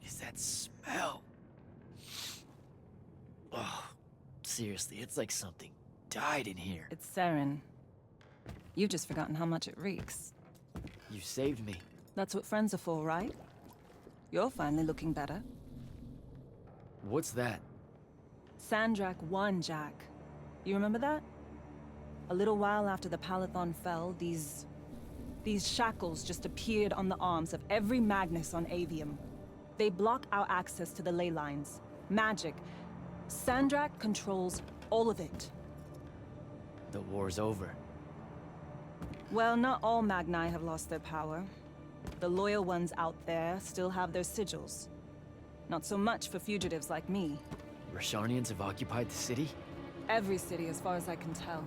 is that smell? Oh, seriously, it's like something died in here. It's sarin. You've just forgotten how much it reeks. You saved me. That's what friends are for, right? You're finally looking better. What's that? Sandrak won, Jack. You remember that? A little while after the Palathon fell, these shackles just appeared on the arms of every Magnus on Aveum. They block our access to the ley lines. Magic. Sandrak controls all of it. The war's over. Well, not all Magni have lost their power. The loyal ones out there still have their sigils. Not so much for fugitives like me. Rosharnians have occupied the city? Every city, as far as I can tell.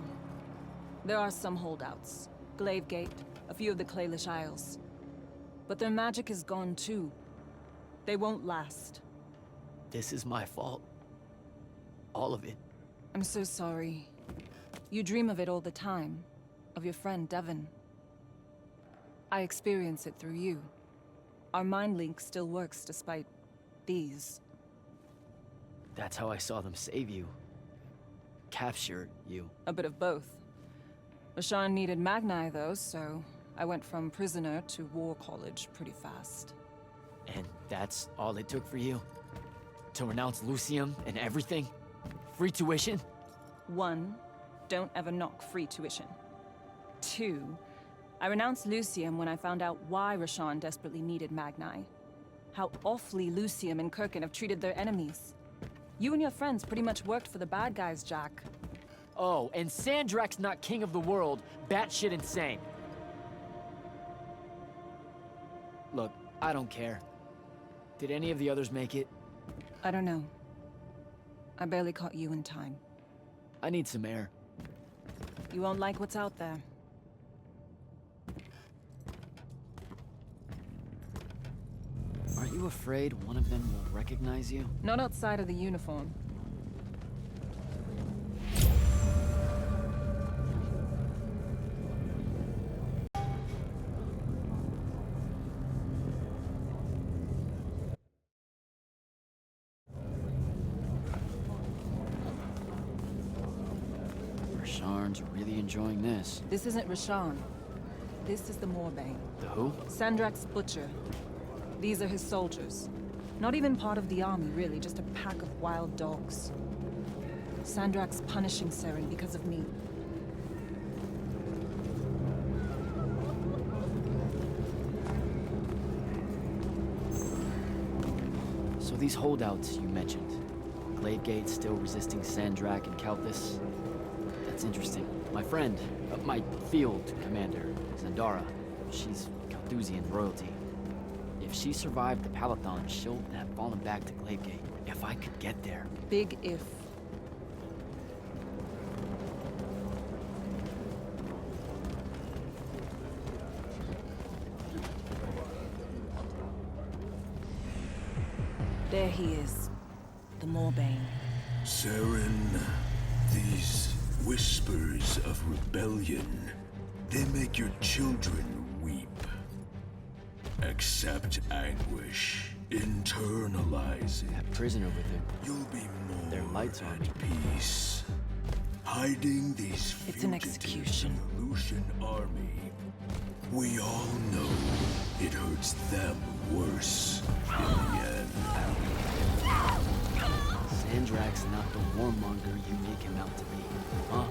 There are some holdouts. Glavegate, a few of the Claylish Isles. But their magic is gone too. They won't last. This is my fault. All of it. I'm so sorry. You dream of it all the time. Of your friend, Devon. I experience it through you. Our mind link still works despite these. That's how I saw them save you. Capture you. A bit of both. Rashawn needed Magni, though, so I went from prisoner to war college pretty fast. And that's all it took for you? To renounce Lucium and everything? Free tuition? 1, don't ever knock free tuition. 2, I renounced Lucium when I found out why Rashawn desperately needed Magni. How awfully Lucium and Kirkin have treated their enemies. You and your friends pretty much worked for the bad guys, Jack. Oh, and Sandrak's not king of the world, batshit insane. Look, I don't care. Did any of the others make it? I don't know. I barely caught you in time. I need some air. You won't like what's out there. Aren't you afraid one of them will recognize you? Not outside of the uniform. Rasharn's really enjoying this. This isn't Rashawn. This is the Moorbane. The who? Sandrak's butcher. These are his soldiers. Not even part of the army, really, just a pack of wild dogs. Sandrak's punishing Seren because of me. So these holdouts you mentioned, Glavegate still resisting Sandrak and Kalthus? That's interesting. My friend, my field commander, Zandara, she's Kalthusian royalty. If she survived the Palathon, she'll have fallen back to Glavegate. If I could get there. Big if. There he is. The Moorbane. Seren, these whispers of rebellion, they make your children weep. Accept anguish. Internalize it. That prisoner with him. You'll be more Their lights on. at peace. Hiding these It's an fugitives execution. in the Lucian army. We all know it hurts them worse in the end. Sandrak's not the warmonger you make him out to be, huh?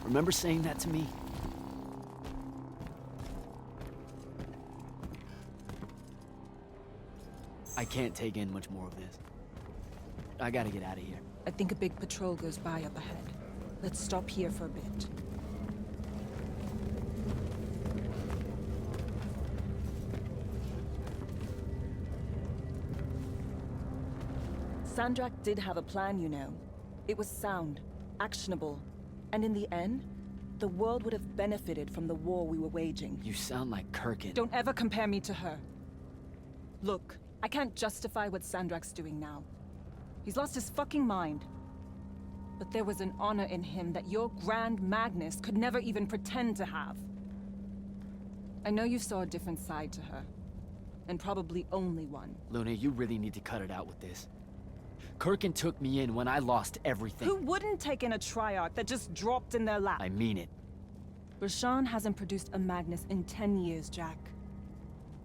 Remember saying that to me? I can't take in much more of this. I gotta get out of here. I think a big patrol goes by up ahead. Let's stop here for a bit. Sandrak did have a plan, you know. It was sound, actionable, and in the end, the world would have benefited from the war we were waging. You sound like Kirkin. Don't ever compare me to her. Look, I can't justify what Sandrak's doing now. He's lost his fucking mind. But there was an honor in him that your Grand Magnus could never even pretend to have. I know you saw a different side to her. And probably only one. Luna, you really need to cut it out with this. Kirkin took me in when I lost everything. Who wouldn't take in a Triarch that just dropped in their lap? I mean it. Rashawn hasn't produced a Magnus in 10 years, Jack.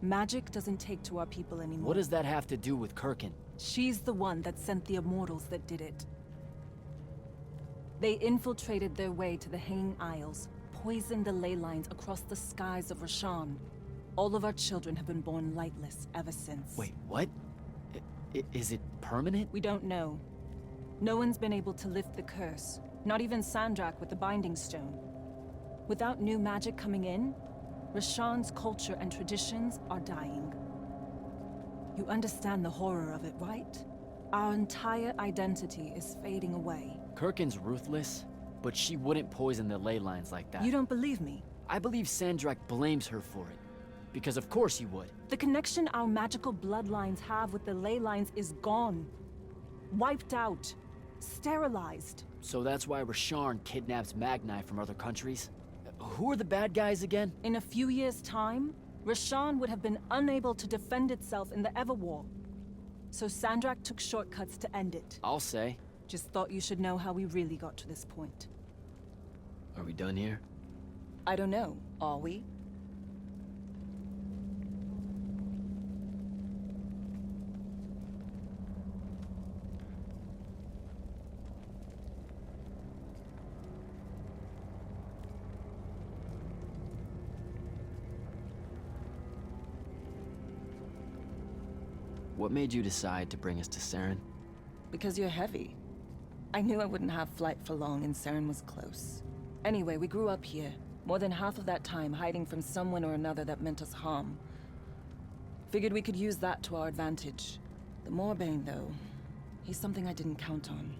Magic doesn't take to our people anymore. What does that have to do with Kirkin? She's the one that sent the Immortals that did it. They infiltrated their way to the Hanging Isles, poisoned the ley lines across the skies of Rashawn. All of our children have been born lightless ever since. Wait, what? Is it permanent? We don't know. No one's been able to lift the curse, not even Sandrak with the Binding Stone. Without new magic coming in, Rashawn's culture and traditions are dying. You understand the horror of it, right? Our entire identity is fading away. Kirkin's ruthless, but she wouldn't poison the ley lines like that. You don't believe me? I believe Sandrak blames her for it. Because of course he would. The connection our magical bloodlines have with the ley lines is gone. Wiped out. Sterilized. So that's why Rasharn kidnaps Magni from other countries? Who are the bad guys again? In a few years' time, Rashawn would have been unable to defend itself in the Everwar. So Sandrak took shortcuts to end it. I'll say. Just thought you should know how we really got to this point. Are we done here? I don't know. Are we? What made you decide to bring us to Saren? Because you're heavy. I knew I wouldn't have flight for long and Saren was close. Anyway, we grew up here. More than half of that time hiding from someone or another that meant us harm. Figured we could use that to our advantage. The Moorbane, though, he's something I didn't count on.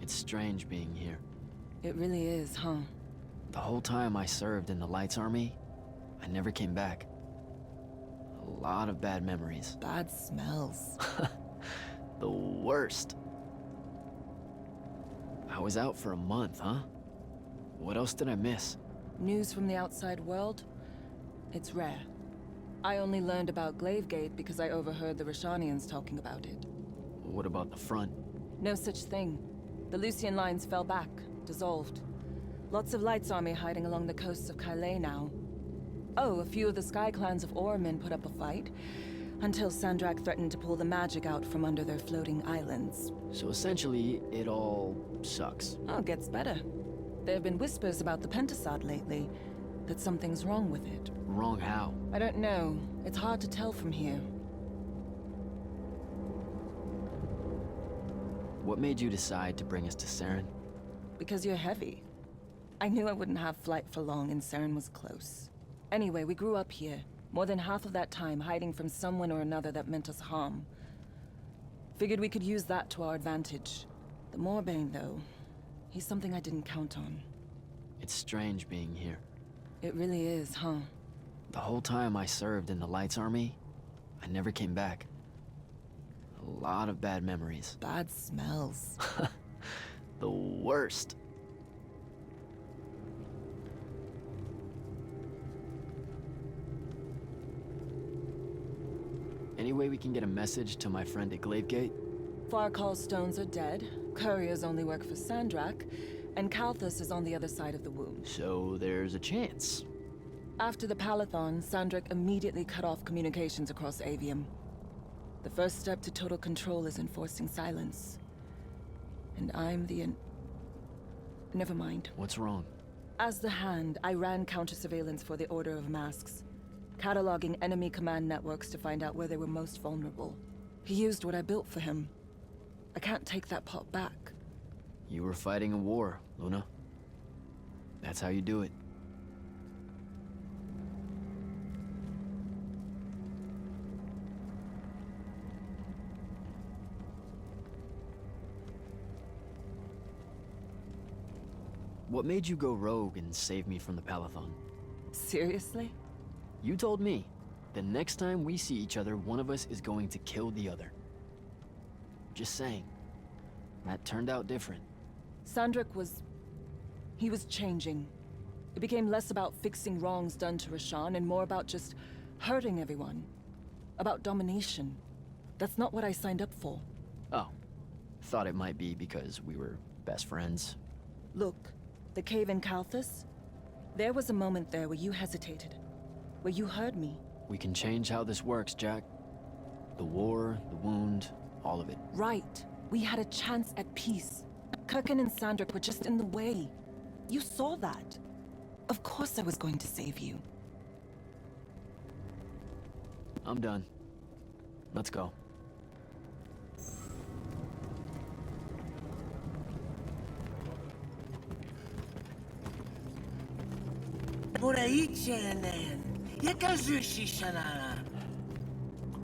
It's strange being here. It really is, huh? The whole time I served in the Lights Army, I never came back. A lot of bad memories. Bad smells. The worst. I was out for a month, huh? What else did I miss? News from the outside world? It's rare. I only learned about Glavegate because I overheard the Rashanians talking about it. What about the front? No such thing. The Lucian lines fell back, dissolved. Lots of Lights Army hiding along the coasts of Kylay now. Oh, a few of the Sky Clans of Orman put up a fight, until Sandrak threatened to pull the magic out from under their floating islands. So essentially, it all sucks. Oh, it gets better. There have been whispers about the Pentasod lately, that something's wrong with it. Wrong how? I don't know. It's hard to tell from here. What made you decide to bring us to Saren? Because you're heavy. I knew I wouldn't have flight for long and Saren was close. Anyway, we grew up here. More than half of that time hiding from someone or another that meant us harm. Figured we could use that to our advantage. The Moorbane, though, he's something I didn't count on. It's strange being here. It really is, huh? The whole time I served in the Lights Army, I never came back. A lot of bad memories. Bad smells. The worst. Any way we can get a message to my friend at Glavegate? Farkal's stones are dead, couriers only work for Sandrak, and Kalthus is on the other side of the wound. So there's a chance. After the Palathon, Sandrak immediately cut off communications across Aveum. The first step to total control is enforcing silence. And I'm the Never mind. What's wrong? As the Hand, I ran counter-surveillance for the Order of Masks, cataloging enemy command networks to find out where they were most vulnerable. He used what I built for him. I can't take that pot back. You were fighting a war, Luna. That's how you do it. What made you go rogue and save me from the Palathon? Seriously? You told me. The next time we see each other, one of us is going to kill the other. Just saying. That turned out different. Sandrak was... he was changing. It became less about fixing wrongs done to Rashawn and more about just hurting everyone. About domination. That's not what I signed up for. Oh. Thought it might be because we were best friends. Look, the cave in Kalthus? There was a moment there where you hesitated. Where you heard me. We can change how this works, Jack. The war, the wound, all of it. Right. We had a chance at peace. Kirkin and Sandrak were just in the way. You saw that. Of course I was going to save you. I'm done. Let's go.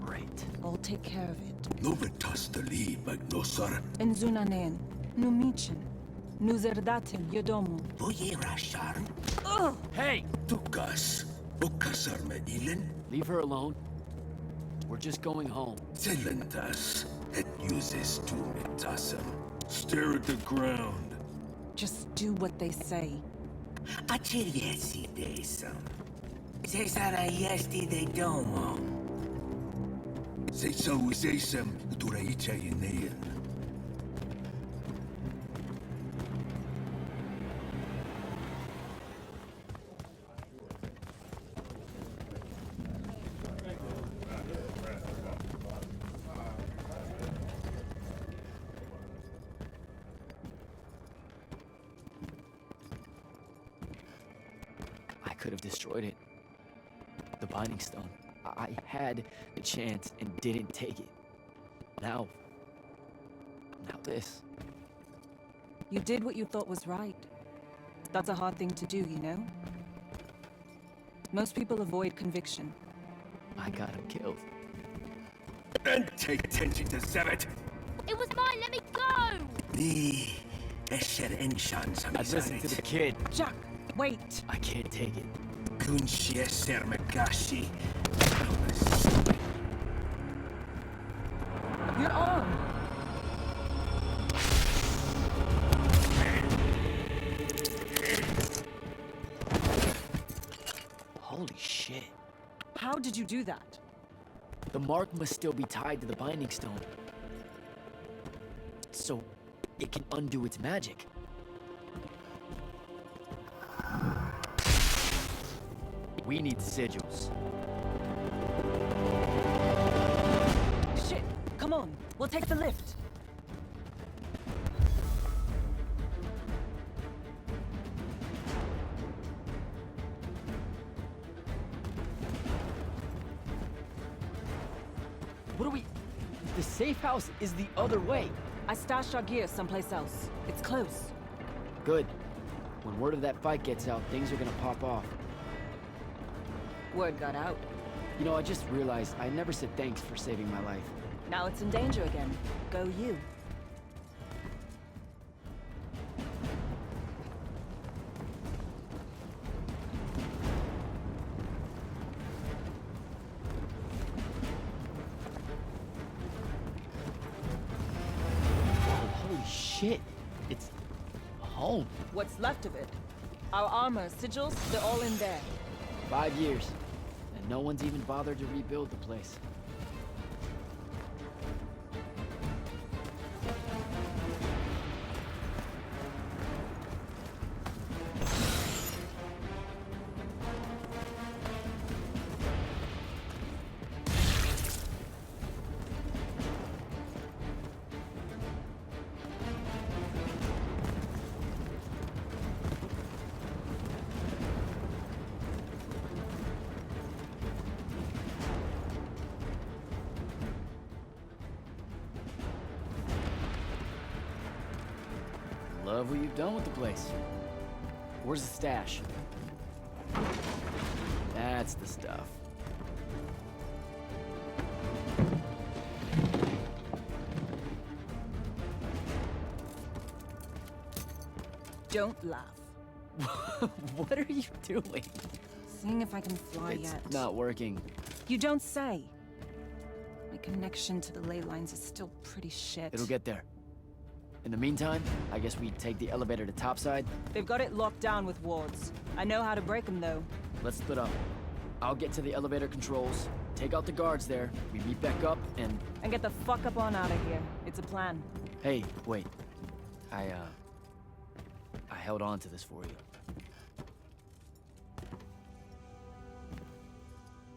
Great. I'll take care of it. Novitas dali magnosar. Enzunanen, numichin, nuzerdatin yodomu. Boyerashar. Ugh! Hey! Tukas. Bukasar medilin. Leave her alone. We're just going home. Zelentas. Et uses to mitasam. Stare at the ground. Just do what they say. Achiriesi desam. Cesara yesti de domo. Say so is asem. Duraicha yenayan. I could have destroyed it. The Binding Stone. I had the chance and didn't take it. Now this. You did what you thought was right. That's a hard thing to do, you know? Most people avoid conviction. I got him killed. And take attention to Zevet. It was mine, let me go! Me. Esher enshans I listened to the kid. Jack, wait! I can't take it. Kunshi eser megashi. Your arm! Holy shit. How did you do that? The mark must still be tied to the Binding Stone. So it can undo its magic. We need sigils. Shit! Come on, we'll take the lift. What are we... The safe house is the other way. I stashed our gear someplace else. It's close. Good. When word of that fight gets out, things are gonna pop off. Word got out. You know, I just realized I never said thanks for saving my life. Now it's in danger again. Go you. Oh, holy shit. It's... home. What's left of it? Our armor, sigils, they're all in there. 5 years. And no one's even bothered to rebuild the place. Love what you've done with the place. Where's the stash? That's the stuff. Don't laugh. What are you doing? Seeing if I can fly It's yet. not working. You don't say. My connection to the ley lines is still pretty shit. It'll get there. In the meantime, I guess we take the elevator to topside. They've got it locked down with wards. I know how to break them, though. Let's split up. I'll get to the elevator controls, take out the guards there, we meet back up, and... And get the fuck up on out of here. It's a plan. Hey, wait. I held on to this for you.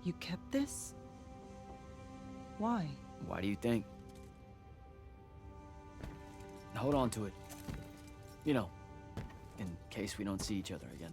You kept this? Why? Why do you think? Hold on to it. You know, in case we don't see each other again.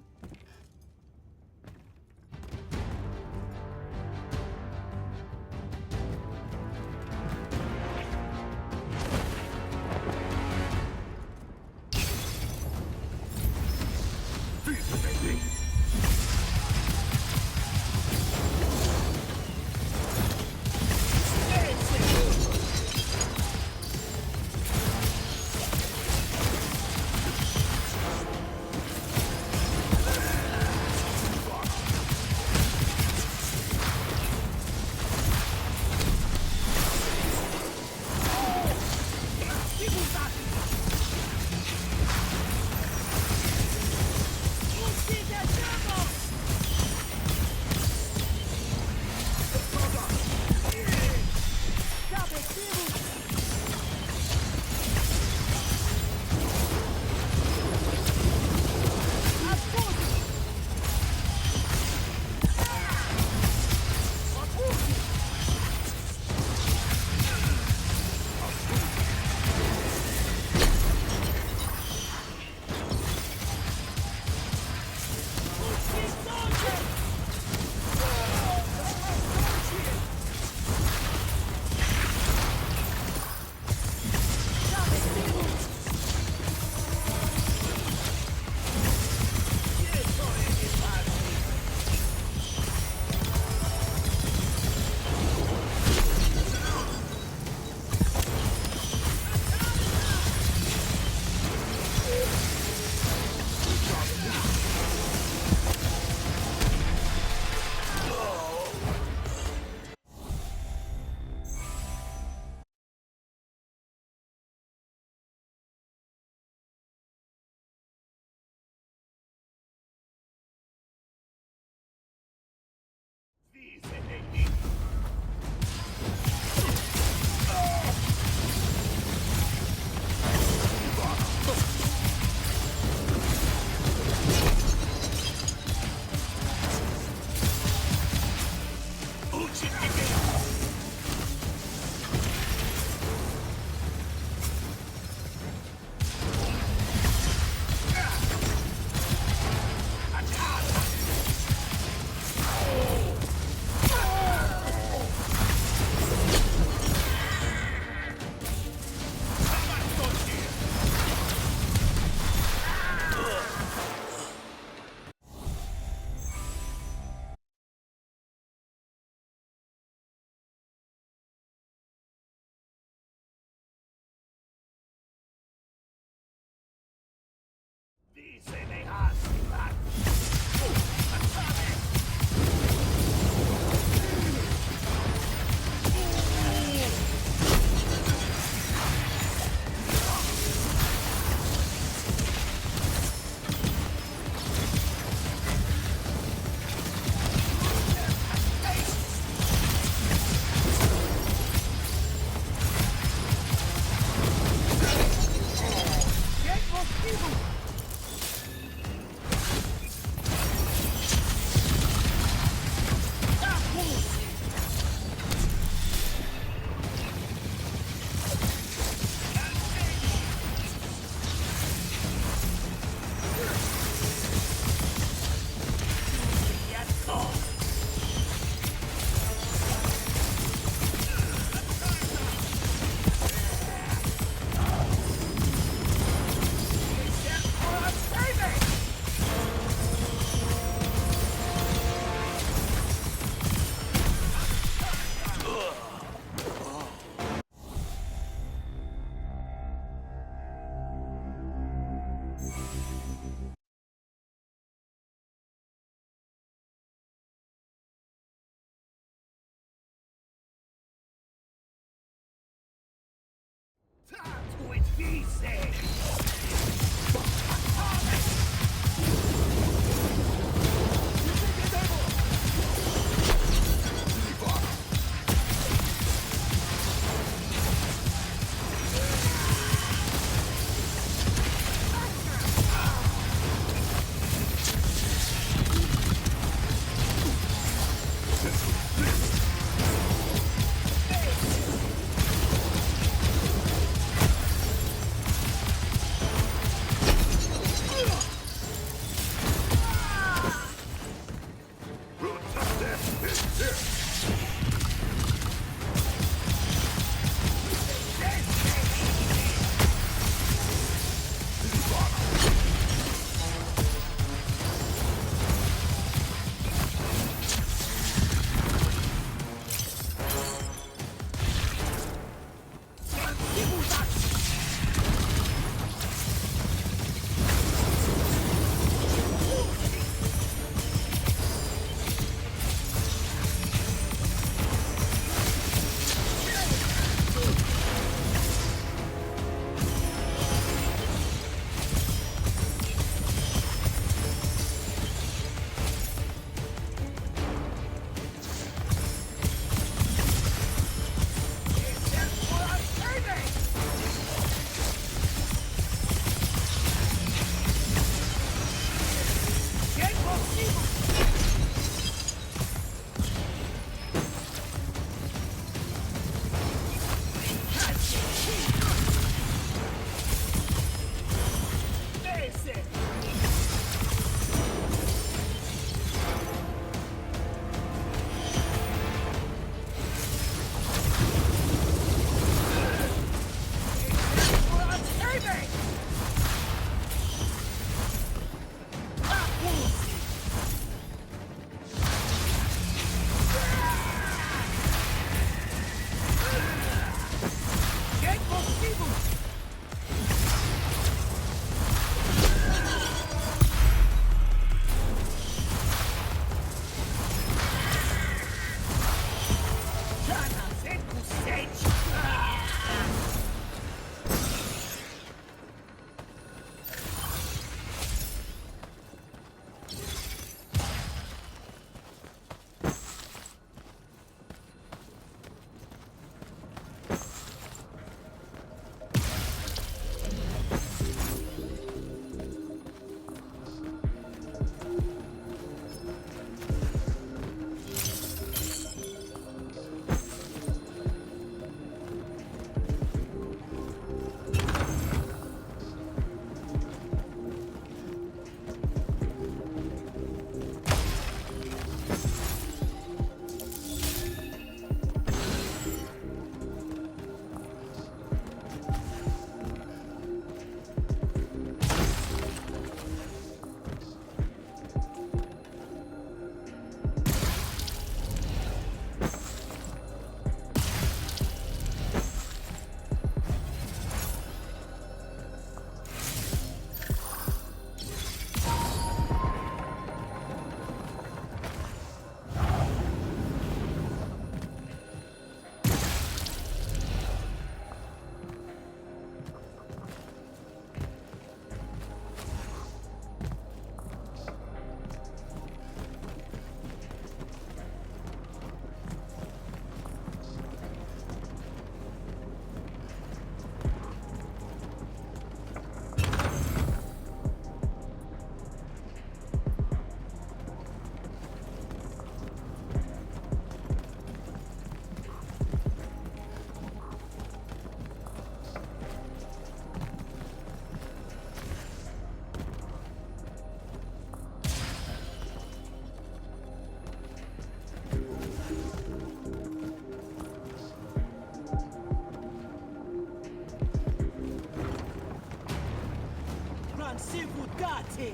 Avanti!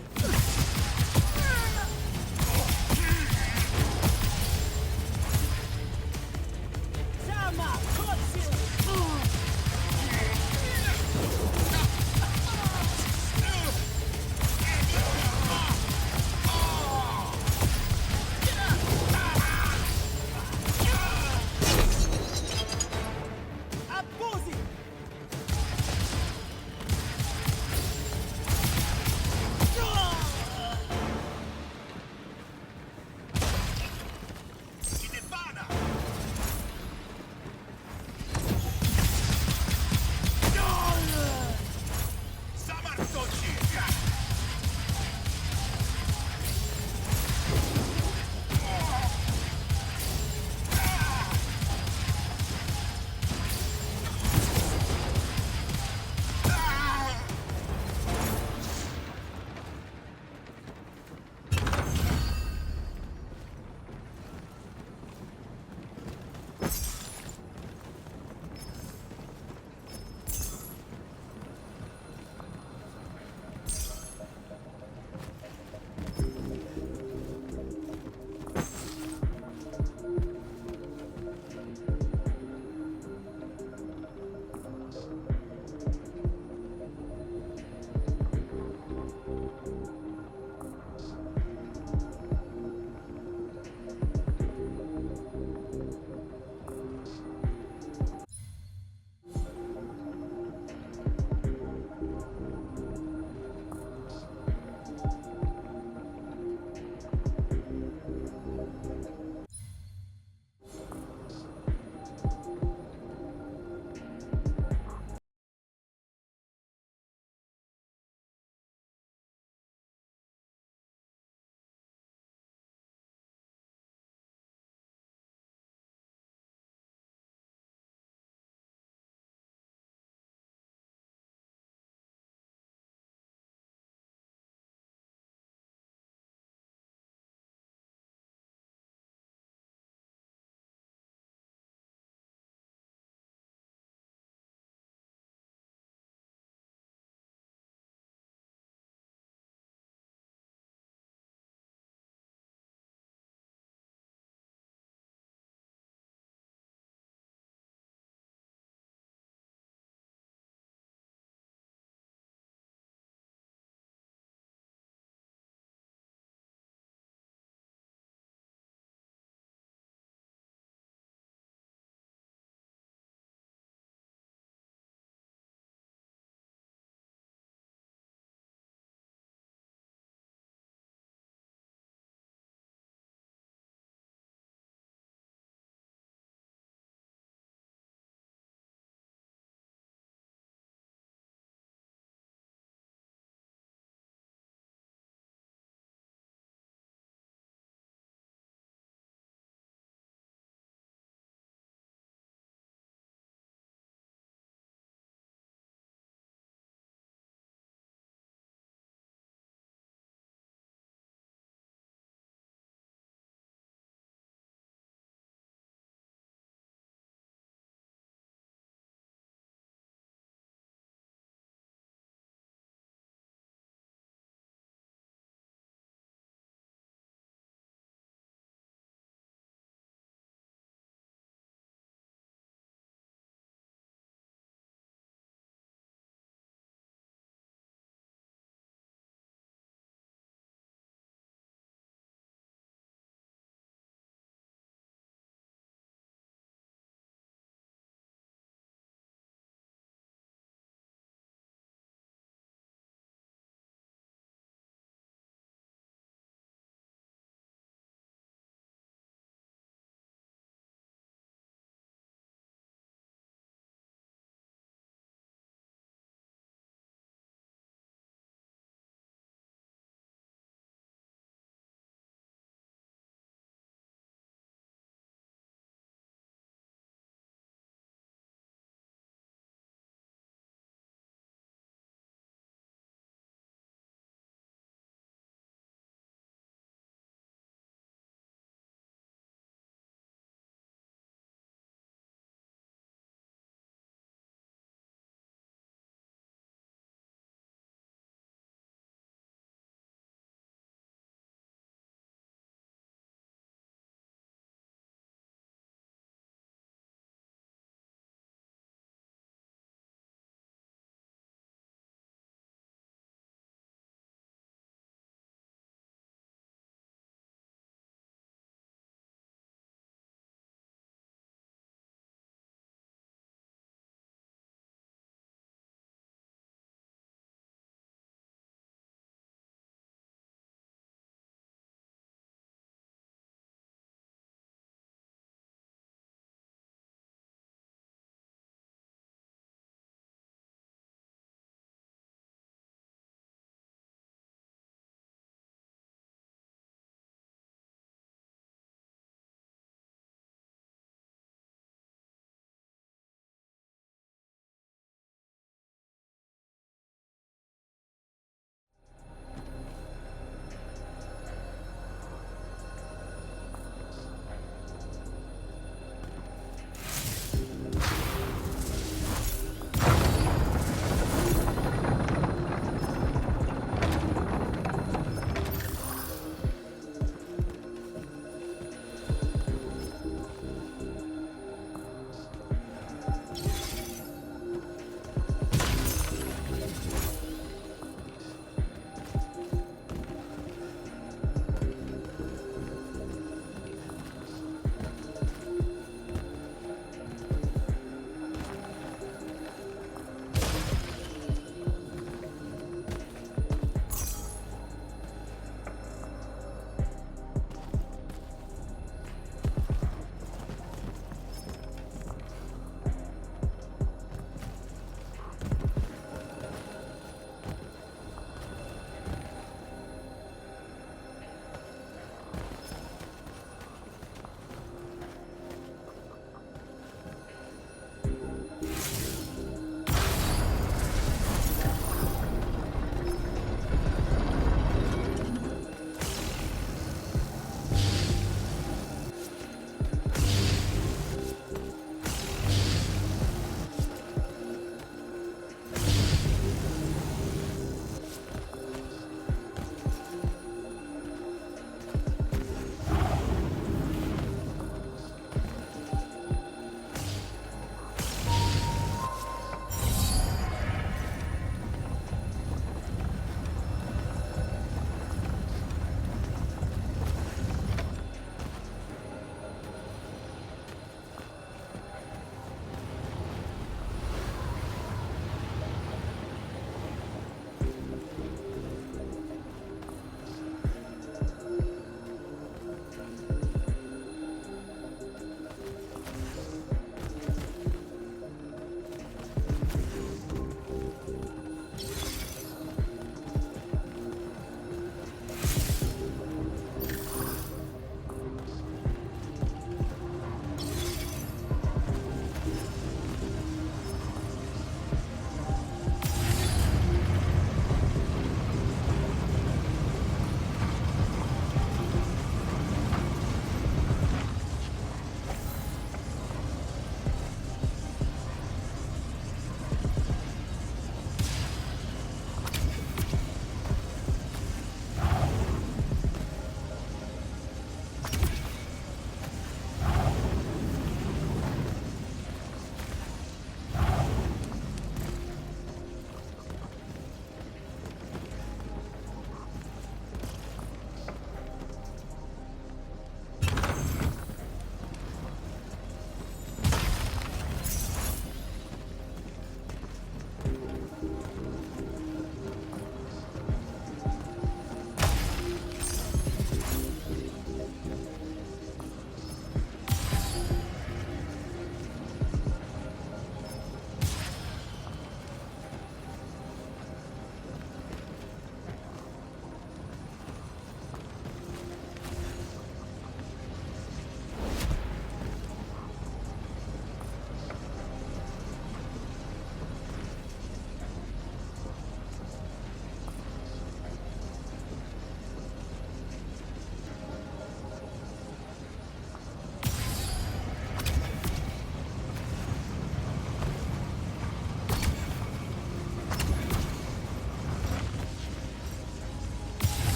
Sama! Kotsu! Abusi! Ah!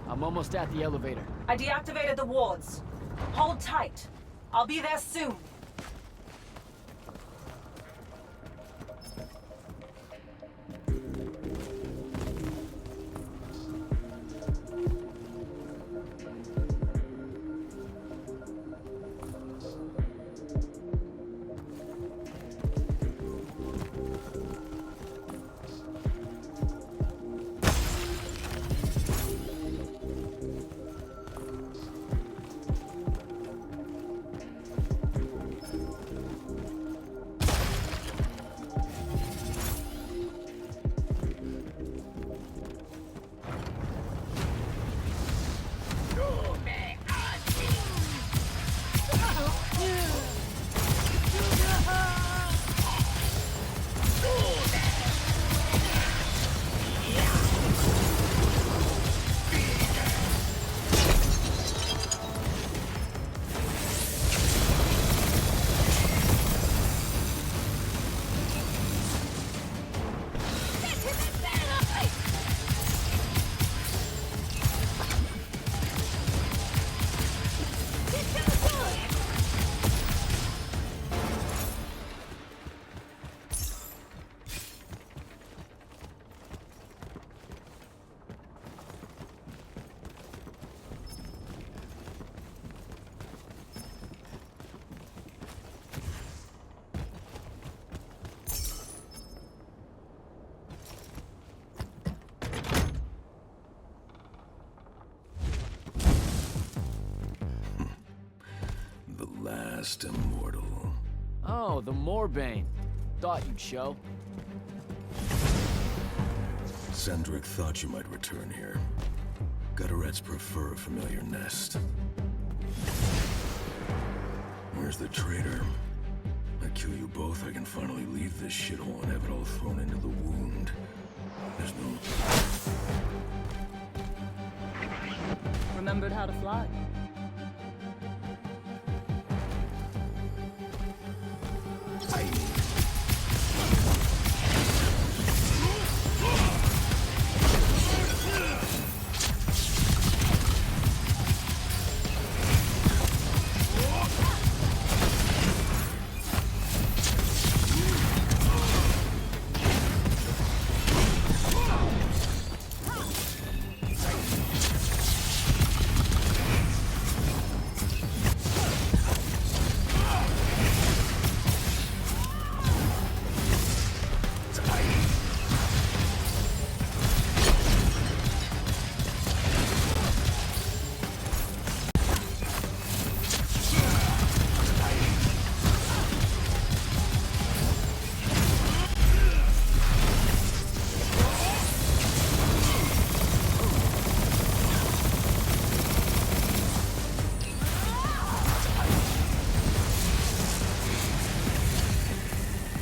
I'm almost at the elevator. I deactivated the wards. Hold tight. I'll be there soon. Last immortal. Oh, the Moorbane. Thought you'd show. Sendrick thought you might return here. Gutterets prefer a familiar nest. Where's the traitor? I kill you both, I can finally leave this shithole and have it all thrown into the wound. There's no... Remembered how to fly.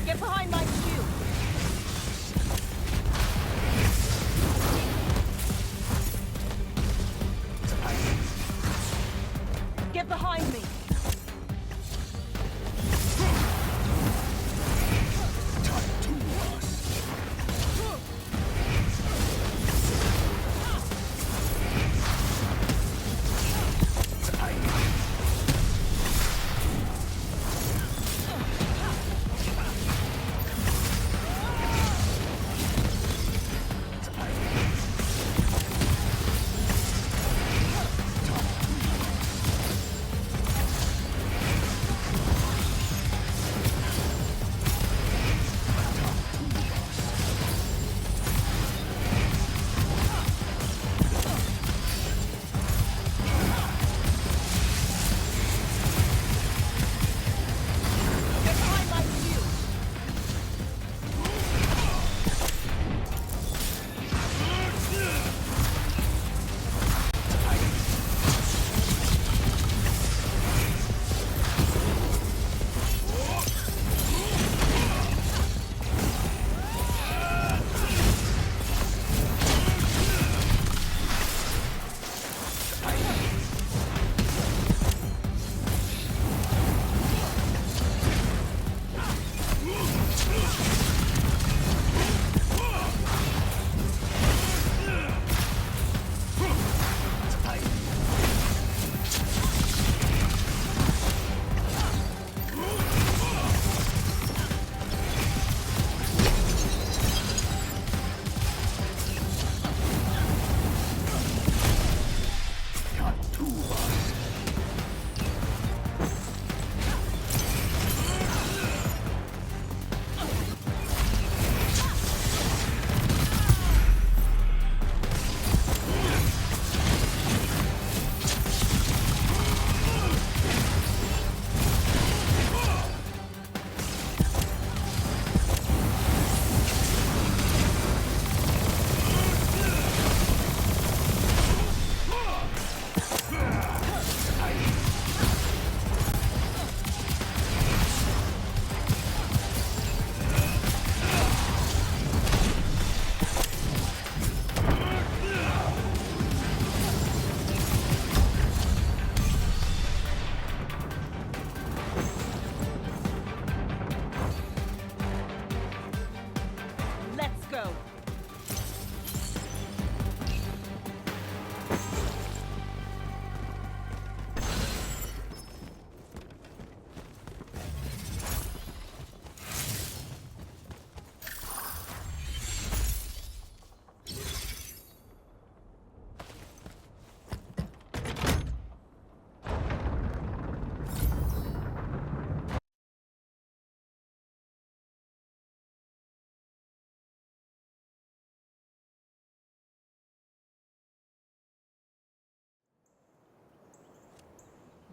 Get behind my shield! Get behind me!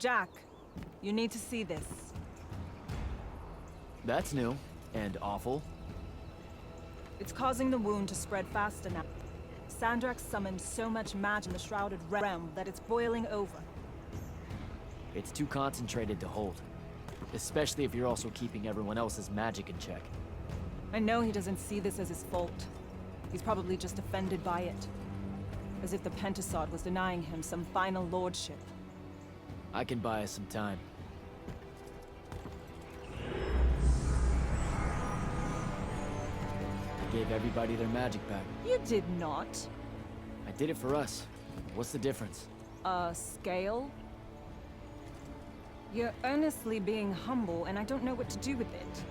Jack, you need to see this. That's new. And awful. It's causing the wound to spread faster now. Sandrak summoned so much magic in the Shrouded Realm that it's boiling over. It's too concentrated to hold. Especially if you're also keeping everyone else's magic in check. I know he doesn't see this as his fault. He's probably just offended by it. As if the Pentasod was denying him some final lordship. I can buy us some time. I gave everybody their magic back. You did not. I did it for us. What's the difference? Scale? You're earnestly being humble, and I don't know what to do with it.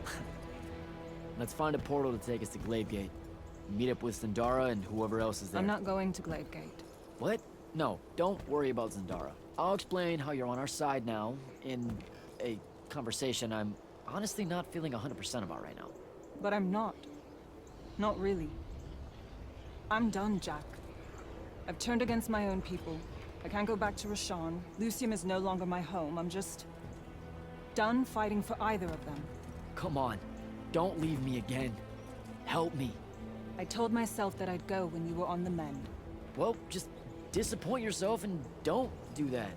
Let's find a portal to take us to Gladegate. Meet up with Zendara and whoever else is there. I'm not going to Gladegate. What? No, don't worry about Zendara. I'll explain how you're on our side now in a conversation I'm honestly not feeling 100% about right now. But I'm not. Not really. I'm done, Jack. I've turned against my own people. I can't go back to Rashawn. Lucium is no longer my home. I'm just... done fighting for either of them. Come on. Don't leave me again. Help me. I told myself that I'd go when you were on the mend. Well, just disappoint yourself and don't do that.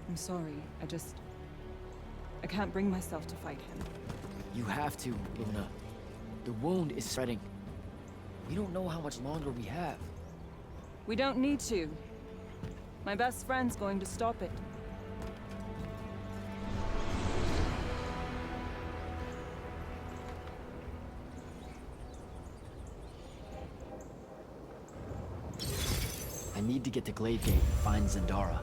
I'm sorry. I can't bring myself to fight him. You have to, Luna. The wound is spreading. We don't know how much longer we have. We don't need to. My best friend's going to stop it. I need to get to Gladegate and find Zendara.